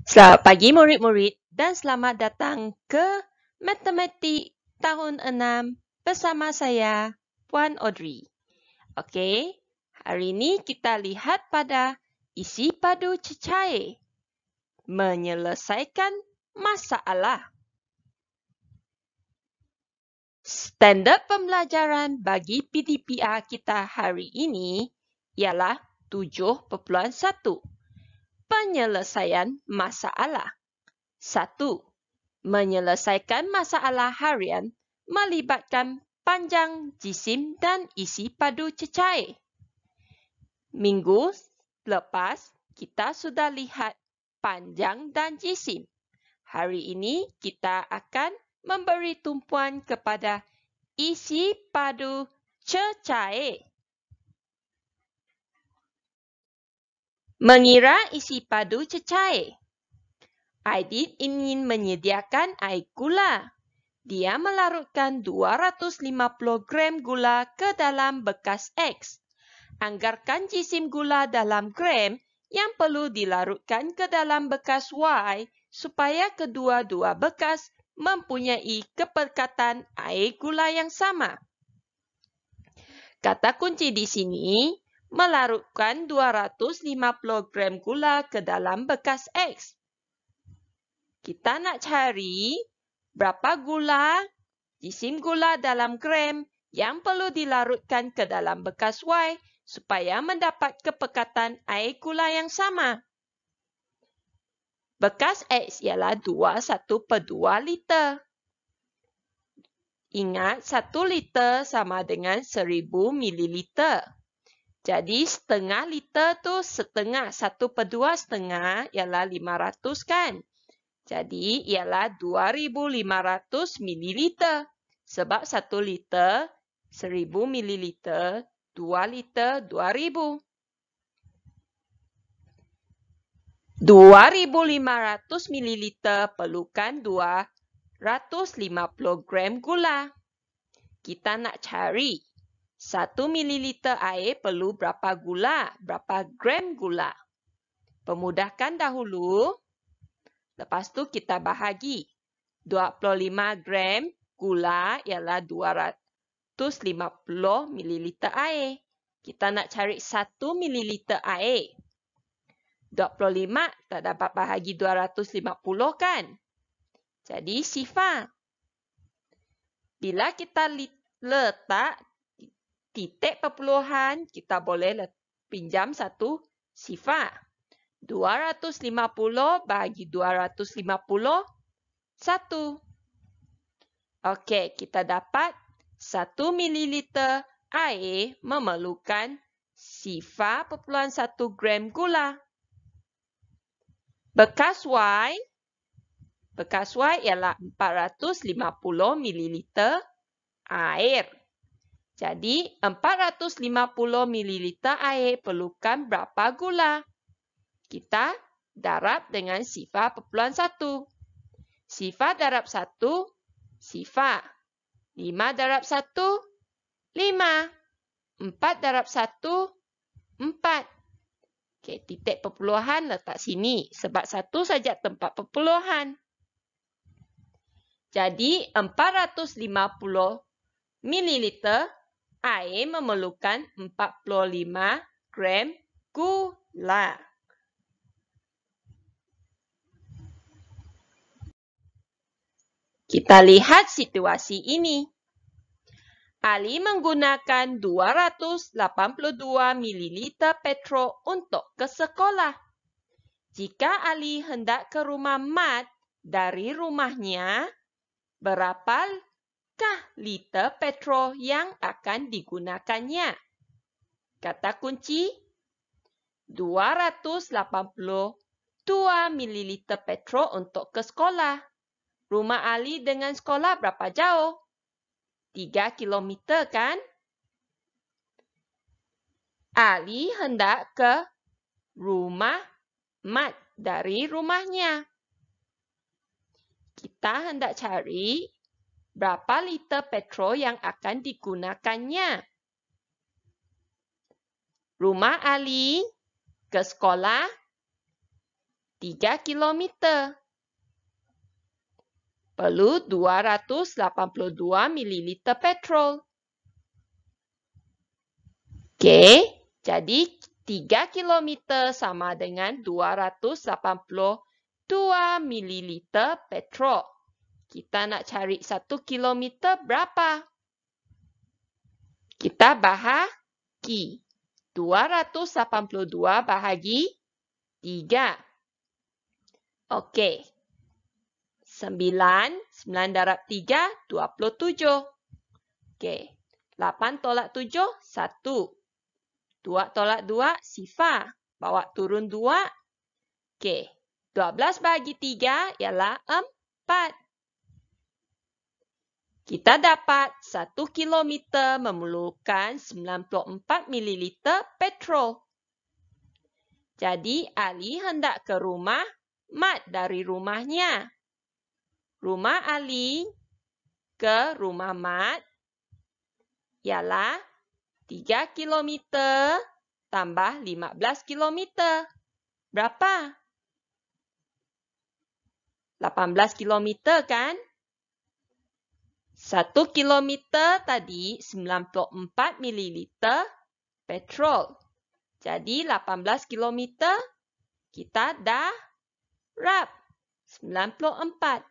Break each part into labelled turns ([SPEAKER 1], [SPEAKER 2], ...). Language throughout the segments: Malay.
[SPEAKER 1] Selamat pagi murid-murid dan selamat datang ke Matematik tahun 6 bersama saya, Puan Audrey. Okey, hari ini kita lihat pada isi padu cecair. Menyelesaikan masalah. Standard pembelajaran bagi PDPR kita hari ini ialah 7.1. Penyelesaian masalah. 1. Menyelesaikan masalah harian melibatkan panjang, jisim dan isi padu cecair. Minggu lepas, kita sudah lihat panjang dan jisim. Hari ini, kita akan memberi tumpuan kepada isi padu cecair. Mengira isi padu cecair. Aidit ingin menyediakan air gula. Dia melarutkan 250 gram gula ke dalam bekas X. Anggarkan jisim gula dalam gram yang perlu dilarutkan ke dalam bekas Y supaya kedua-dua bekas mempunyai kepekatan air gula yang sama. Kata kunci di sini, melarutkan 250 gram gula ke dalam bekas X. Kita nak cari berapa gula, jisim gula dalam gram yang perlu dilarutkan ke dalam bekas Y supaya mendapat kepekatan air gula yang sama. Bekas X ialah 21/2 liter. Ingat, 1 liter sama dengan 1000 mililiter. Jadi, setengah liter tu setengah, 1/2 setengah ialah 500 kan? Jadi, ialah 2500 mililiter. Sebab 1 liter, 1000 mililiter, 2 liter, 2000. 2500 mililiter perlukan 250 gram gula. Kita nak cari 1 mililiter air perlu berapa gula, berapa gram gula. Pemudahkan dahulu. Lepas tu kita bahagi. 25 gram gula ialah 250 mililiter air. Kita nak cari 1 mililiter air. 25 tak dapat bahagi 250 kan? Jadi sifar. Bila kita letak titik perpuluhan, kita boleh pinjam satu sifar. 250 bagi 250, 1. Okey, kita dapat 1 mililiter air memerlukan 0.1 gram gula. Bekas Y ialah 450 mililiter air. Jadi, 450 mililiter air perlukan berapa gula? Kita darab dengan 0.1. 0 darab 1, 0. 5 darab 1, 5. 4 darab 1, 4. Okey, titik perpuluhan letak sini. Sebab 1 saja tempat perpuluhan. Jadi, 450 mililiter air memerlukan 45 gram gula. Kita lihat situasi ini. Ali menggunakan 282 mililiter petrol untuk ke sekolah. Jika Ali hendak ke rumah Mat dari rumahnya, berapakah liter petrol yang akan digunakannya? Kata kunci 282 mililiter petrol untuk ke sekolah. Rumah Ali dengan sekolah berapa jauh? 3 kilometer kan? Ali hendak ke rumah Mat dari rumahnya. Kita hendak cari berapa liter petrol yang akan digunakannya. Rumah Ali ke sekolah 3 kilometer. Perlu 282 mililiter petrol. Okey, jadi 3 kilometer sama dengan 282 mililiter petrol. Kita nak cari 1 kilometer berapa? Kita bahagi. 282 bahagi 3. Okey. 9 darab 3, 27. Okey. 8 tolak 7, 1. 2 tolak 2, sifar. Bawa turun 2. Okey. 12 bahagi 3 ialah 4. Kita dapat 1 kilometer memerlukan 94 mililiter petrol. Jadi, Ali hendak ke rumah Mat dari rumahnya. Rumah Ali ke rumah Mat ialah 3 kilometer tambah 15 kilometer. Berapa? 18 kilometer kan? 1 kilometer tadi 94 mililiter petrol. Jadi 18 kilometer kita dah rap 94.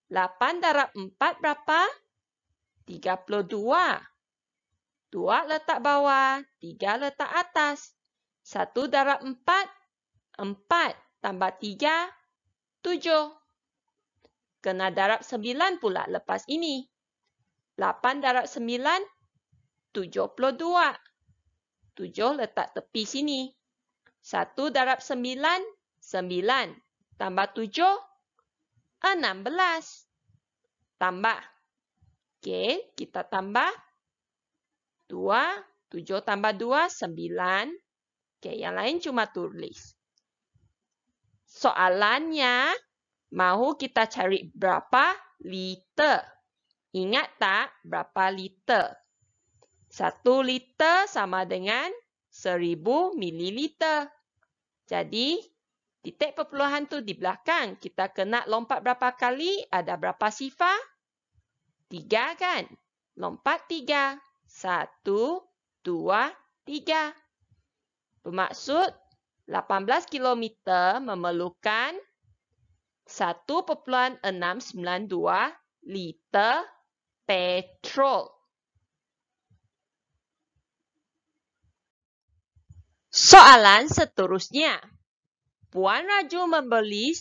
[SPEAKER 1] 8 darab 4 berapa? 32. 2 letak bawah, 3 letak atas. 1 darab 4, 4 tambah 3, 7. Kena darab 9 pula lepas ini. 8 darab 9, 72. 7 letak tepi sini. 1 darab 9, 9. Tambah 7, 16. Tambah. Okey, kita tambah. 2, 7 tambah 2, 9. Okey, yang lain cuma tulis. Soalannya, mahu kita cari berapa liter? Ingat tak berapa liter? 1 liter sama dengan 1000 mililiter. Jadi, titik perpuluhan tu di belakang. Kita kena lompat berapa kali? Ada berapa sifar? 3 kan? Lompat 3. 1, 2, 3. Bermaksud 18 kilometer memerlukan 1,692 liter petrol. Soalan seterusnya. Puan Raju membeli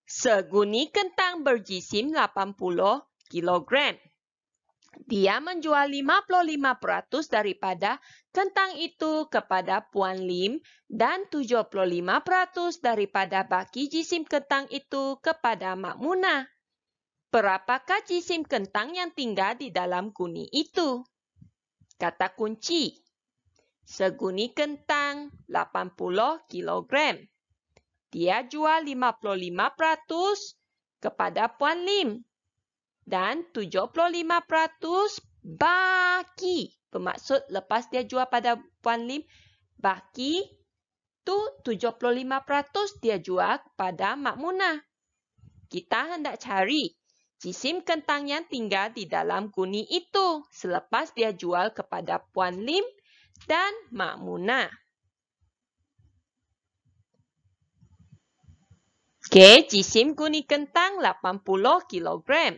[SPEAKER 1] seguni kentang berjisim 80 kilogram. Dia menjual 55% daripada kentang itu kepada Puan Lim dan 75% daripada baki jisim kentang itu kepada Mak Munah. Berapakah jisim kentang yang tinggal di dalam guni itu? Kata kunci. Seguni kentang 80 kilogram. Dia jual 55% kepada Puan Lim. Dan 75% baki. Bermaksud lepas dia jual pada Puan Lim, baki tu 75% dia jual kepada Mak Munah. Kita hendak cari jisim kentang yang tinggal di dalam guni itu selepas dia jual kepada Puan Lim dan Mak Munah. Okey, jisim guni kentang 80 kilogram.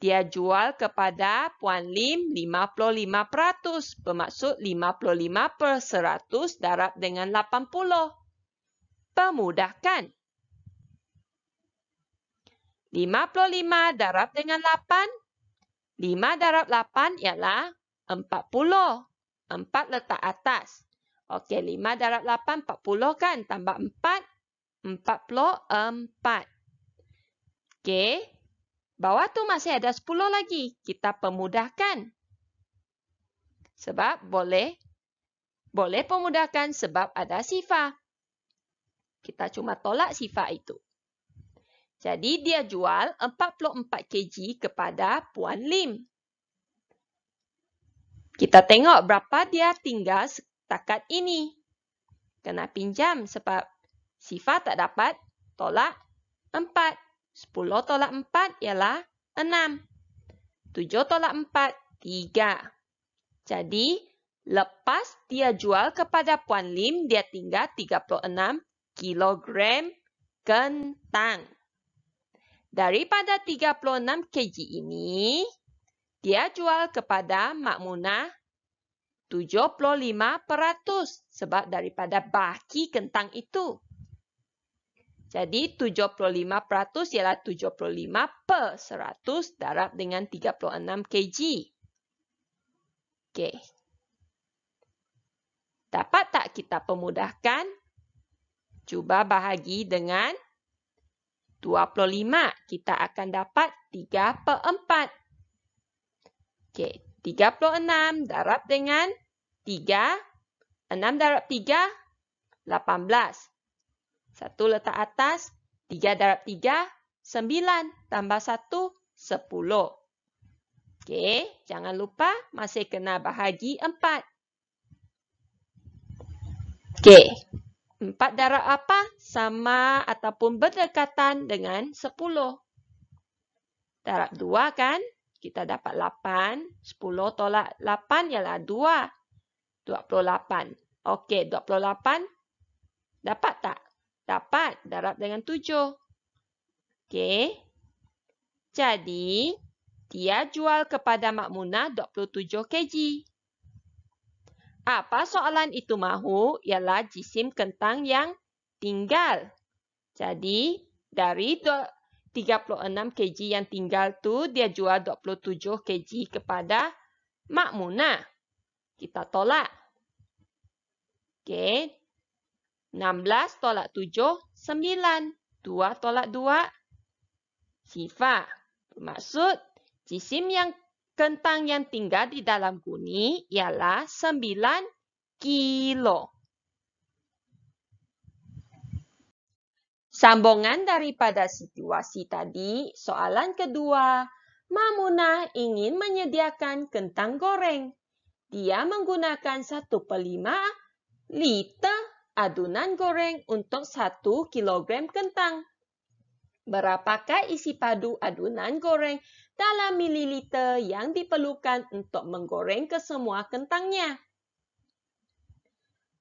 [SPEAKER 1] Dia jual kepada Puan Lim 55%. Bermaksud 55/100 darab dengan 80. Pemudahkan. 55 darab dengan 8. 5 darab 8 ialah 40. 4 letak atas. Okey, 5 darab 8, 40 kan? Tambah 4, 44. Okey. Bawah tu masih ada 10 lagi. Kita pemudahkan. Sebab boleh pemudahkan sebab ada sifar. Kita cuma tolak sifar itu. Jadi dia jual 44 kg kepada Puan Lim. Kita tengok berapa dia tinggal setakat ini. Kena pinjam sebab Sifa tak dapat, tolak 4. 10 tolak 4 ialah 6. 7 tolak 4, 3. Jadi, lepas dia jual kepada Puan Lim, dia tinggal 36 kilogram kentang. Daripada 36 kg ini, dia jual kepada Mak Munah 75% sebab daripada baki kentang itu. Jadi 75% ialah 75/100 darab dengan 36 kg. Okey. Dapat tak kita pemudahkan? Cuba bahagi dengan 25. Kita akan dapat 3/4. Okey, 36 darab dengan 3. 6 darab 3, 18. 1 letak atas, 3 darab 3, 9. Tambah 1, 10. Okey, jangan lupa masih kena bahagi 4. Okey, 4 darab apa? Sama ataupun berdekatan dengan 10. Darab 2 kan? Kita dapat 8. 10 tolak 8 ialah 2. 28. Okey, 28. Dapat tak? Dapat. Darab dengan 7. Okey. Jadi, dia jual kepada Mak Munah 27 kg. Apa soalan itu mahu? Ialah jisim kentang yang tinggal. Jadi, dari 36 kg yang tinggal tu, dia jual 27 kg kepada Mak Munah. Kita tolak. Okey. 16 tolak 7, 9. 2 tolak 2, sifar. Bermaksud, jisim yang kentang yang tinggal di dalam guni ialah 9 kilo. Sambungan daripada situasi tadi, soalan kedua. Mak Munah ingin menyediakan kentang goreng. Dia menggunakan 1/5 liter adunan goreng untuk 1 kilogram kentang. Berapakah isi padu adunan goreng dalam mililiter yang diperlukan untuk menggoreng kesemua kentangnya?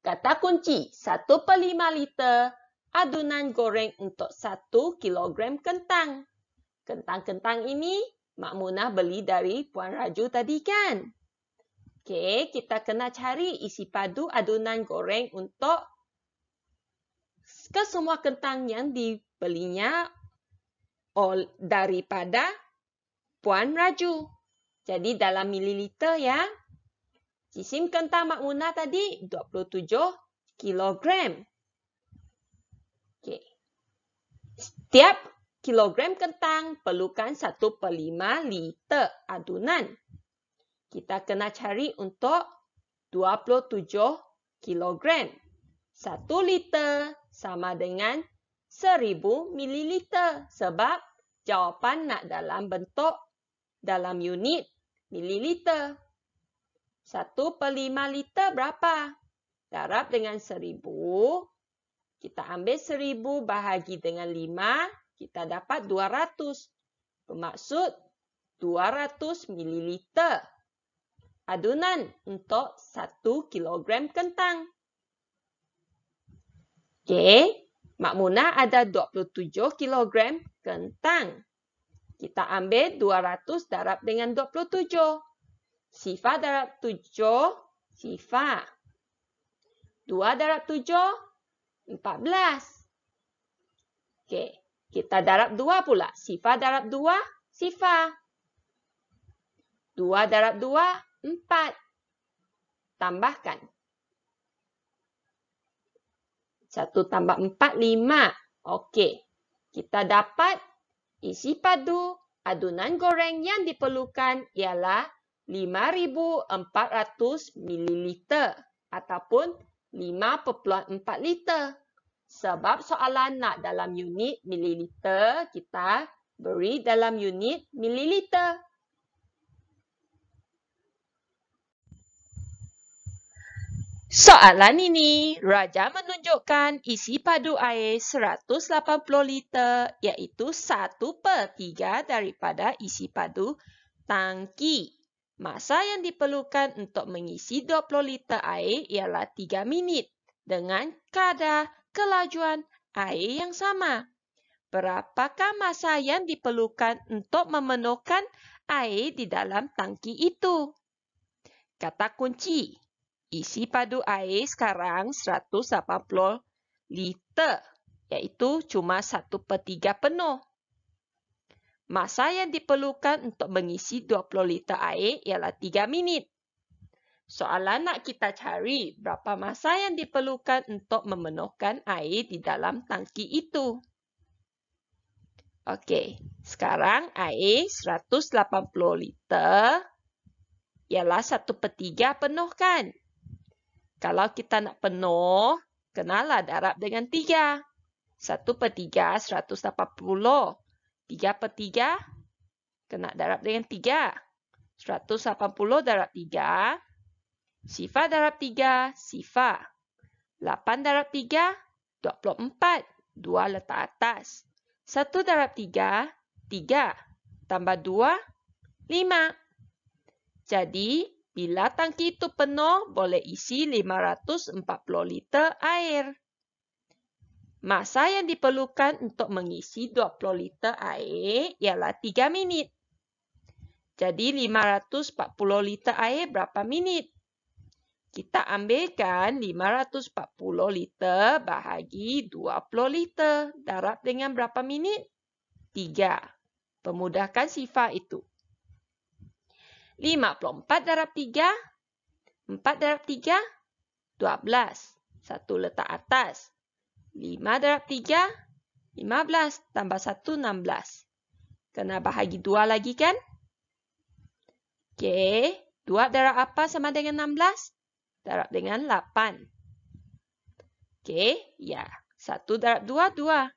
[SPEAKER 1] Kata kunci 1/5 liter adunan goreng untuk 1 kilogram kentang. Kentang-kentang ini Mak Munah beli dari Puan Raju tadi kan? Okey, kita kena cari isi padu adunan goreng untuk kesemua kentang yang dibelinya daripada Puan Raju. Jadi dalam mililiter ya. Jisim kentang Mak Munah tadi 27 kilogram. Okey. Setiap kilogram kentang perlukan 1/5 liter adunan. Kita kena cari untuk 27 kilogram. 1 liter sama dengan 1000 mililiter. Sebab jawapan nak dalam bentuk dalam unit mililiter. 1/5 liter berapa? Darab dengan 1000. Kita ambil 1000 bahagi dengan 5. Kita dapat 200. Bermaksud 200 mililiter adunan untuk 1 kilogram kentang. Okey, Mak Munah ada 27 kilogram kentang. Kita ambil 200 darab dengan 27. Sifar darab 7, sifar. 2 darab 7, 14. Okey, kita darab 2 pula. Sifar darab 2, sifar. 2 darab 2, 4. Tambahkan. 1 tambah 4, 5. Okey. Kita dapat isi padu adunan goreng yang diperlukan ialah 5,400 mililiter ataupun 5,4 liter. Sebab soalan nak dalam unit mililiter, kita beri dalam unit mililiter. Soalan ini, Raja menunjukkan isi padu air 180 liter, iaitu 1/3 daripada isi padu tangki. Masa yang diperlukan untuk mengisi 20 liter air ialah 3 minit dengan kadar kelajuan air yang sama. Berapakah masa yang diperlukan untuk memenuhkan air di dalam tangki itu? Kata kunci. Isi padu air sekarang 180 liter, iaitu cuma 1/3 penuh. Masa yang diperlukan untuk mengisi 20 liter air ialah 3 minit. Soalan nak kita cari berapa masa yang diperlukan untuk memenuhkan air di dalam tangki itu. Okey, sekarang air 180 liter ialah 1/3 penuh kan? Kalau kita nak penuh, kenalah darab dengan 3. 1/3, 180. 3/3, kena darab dengan 3. 180 darab 3. Sifar darab 3, sifar. 8 darab 3, 24. 2 letak atas. 1 darab 3, 3. Tambah 2, 5. Jadi, bila tangki itu penuh, boleh isi 540 liter air. Masa yang diperlukan untuk mengisi 20 liter air ialah 3 minit. Jadi, 540 liter air berapa minit? Kita ambilkan 540 liter bahagi 20 liter. Darab dengan berapa minit? 3. Pemudahkan sifar itu. 54 darab 3, 4 darab 3, 12. 1 letak atas. 5 darab 3, 15. Tambah 1, 16. Kena bahagi 2 lagi kan? Okey. 2 darab apa sama dengan 16? Darab dengan 8. Okey. Ya. 1 darab 2, 2.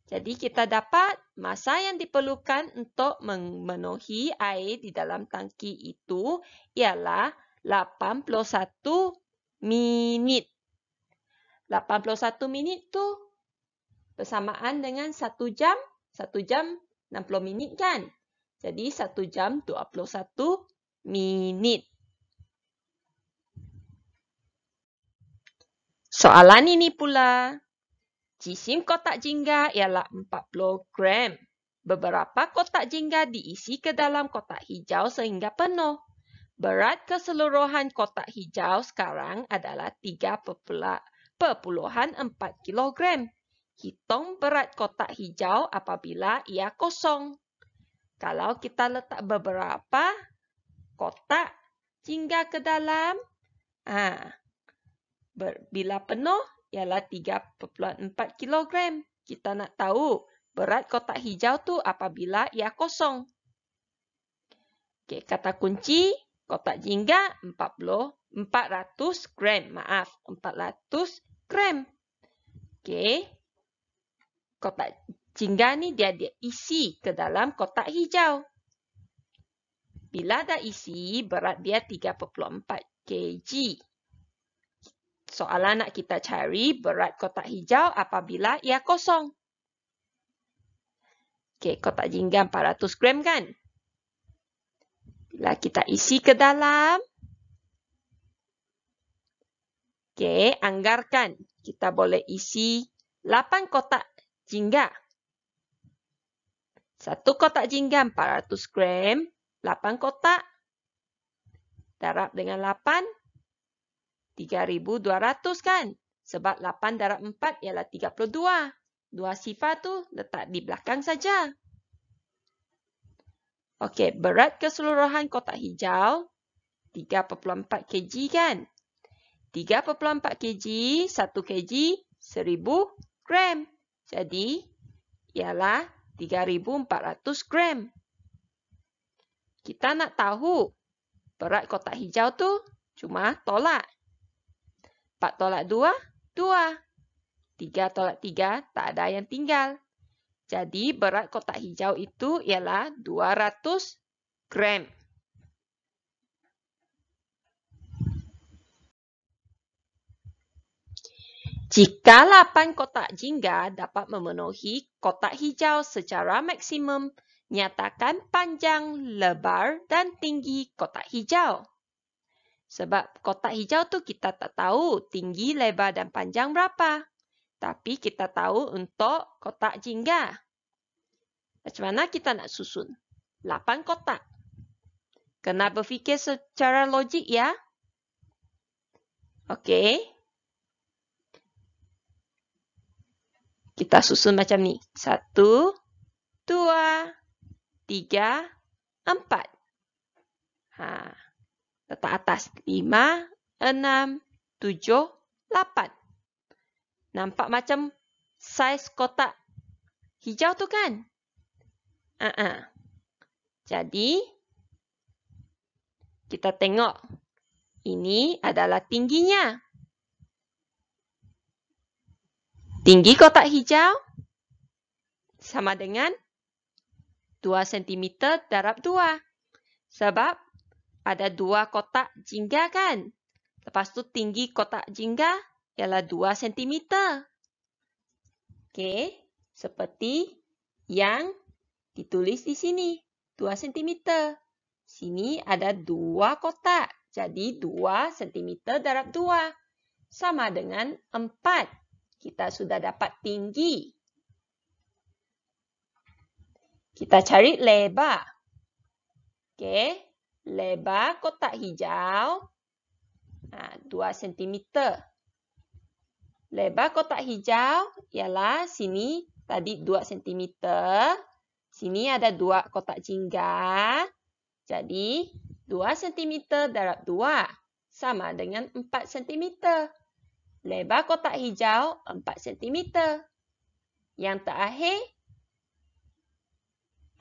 [SPEAKER 1] Jadi kita dapat masa yang diperlukan untuk memenuhi air di dalam tangki itu ialah 81 minit. 81 minit tu bersamaan dengan 1 jam. 1 jam 60 minit kan? Jadi 1 jam 21 minit. Soalan ini pula. Jisim kotak jingga ialah 40 gram. Beberapa kotak jingga diisi ke dalam kotak hijau sehingga penuh. Berat keseluruhan kotak hijau sekarang adalah 3,4 kilogram. Hitung berat kotak hijau apabila ia kosong. Kalau kita letak beberapa kotak jingga ke dalam, bila penuh, ialah 3,4 kilogram. Kita nak tahu berat kotak hijau tu apabila ia kosong. Okey, kata kunci kotak jingga 400 gram. Maaf, 400 gram. Okey. Kotak jingga ni dia isi ke dalam kotak hijau. Bila dah isi, berat dia 3,4 kg. Soalan nak kita cari berat kotak hijau apabila ia kosong. Okey, kotak jingga 400 gram kan? Bila kita isi ke dalam. Okey, anggarkan. Kita boleh isi 8 kotak jingga. 1 kotak jingga 400 gram. 8 kotak. Darab dengan 8. 3,200 kan? Sebab 8 darab 4 ialah 32. 2 sifar tu letak di belakang saja. Okey, berat keseluruhan kotak hijau 3,4 kg kan? 3,4 kg, 1 kg 1,000 gram. Jadi, ialah 3,400 gram. Kita nak tahu berat kotak hijau tu cuma tolak. 4 tolak 2, 2. 3 tolak 3, tak ada yang tinggal. Jadi, berat kotak hijau itu ialah 200 gram. Jika 8 kotak jingga dapat memenuhi kotak hijau secara maksimum, nyatakan panjang, lebar dan tinggi kotak hijau. Sebab kotak hijau tu kita tak tahu tinggi, lebar dan panjang berapa. Tapi kita tahu untuk kotak jingga. Macam mana kita nak susun? 8 kotak. Kena berfikir secara logik ya. Okey. Kita susun macam ni. 1, 2, 3, 4. Letak atas. 5, 6, 7, 8. Nampak macam saiz kotak hijau tu kan? Jadi, kita tengok. Ini adalah tingginya. Tinggi kotak hijau sama dengan 2 cm darab 2. Sebab ada 2 kotak jingga kan? Lepas tu tinggi kotak jingga ialah 2 cm. Okey, seperti yang ditulis di sini. 2 cm. Sini ada 2 kotak. Jadi 2 cm darab 2. Sama dengan 4. Kita sudah dapat tinggi. Kita cari lebar. Okey. Lebar kotak hijau 2 cm. Lebar kotak hijau ialah sini tadi 2 cm. Sini ada 2 kotak jingga. Jadi 2 cm darab 2 sama dengan 4 cm. Lebar kotak hijau 4 cm. Yang terakhir,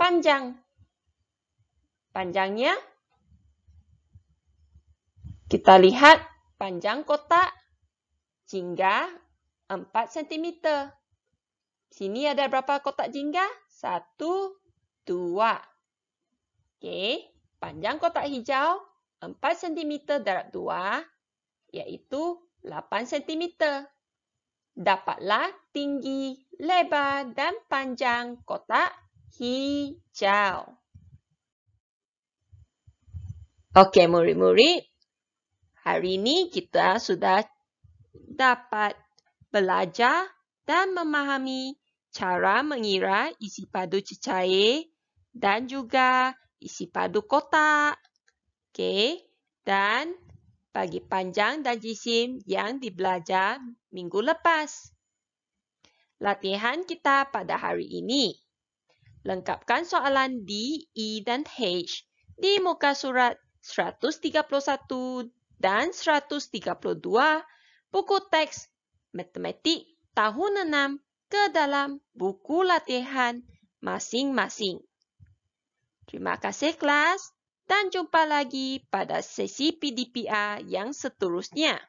[SPEAKER 1] panjang. Panjangnya, kita lihat panjang kotak jingga 4 cm. Sini ada berapa kotak jingga? 1, 2. Okey, panjang kotak hijau 4 cm darab 2 iaitu 8 cm. Dapatlah tinggi, lebar dan panjang kotak hijau. Okey, murid-murid. Hari ini kita sudah dapat belajar dan memahami cara mengira isi padu cecair dan juga isi padu kotak. Okey, dan bagi panjang dan jisim yang dibelajar minggu lepas. Latihan kita pada hari ini. Lengkapkan soalan D, E dan H di muka surat 131 dan 132 buku teks Matematik tahun 6 ke dalam buku latihan masing-masing. Terima kasih kelas dan jumpa lagi pada sesi PDPR yang seterusnya.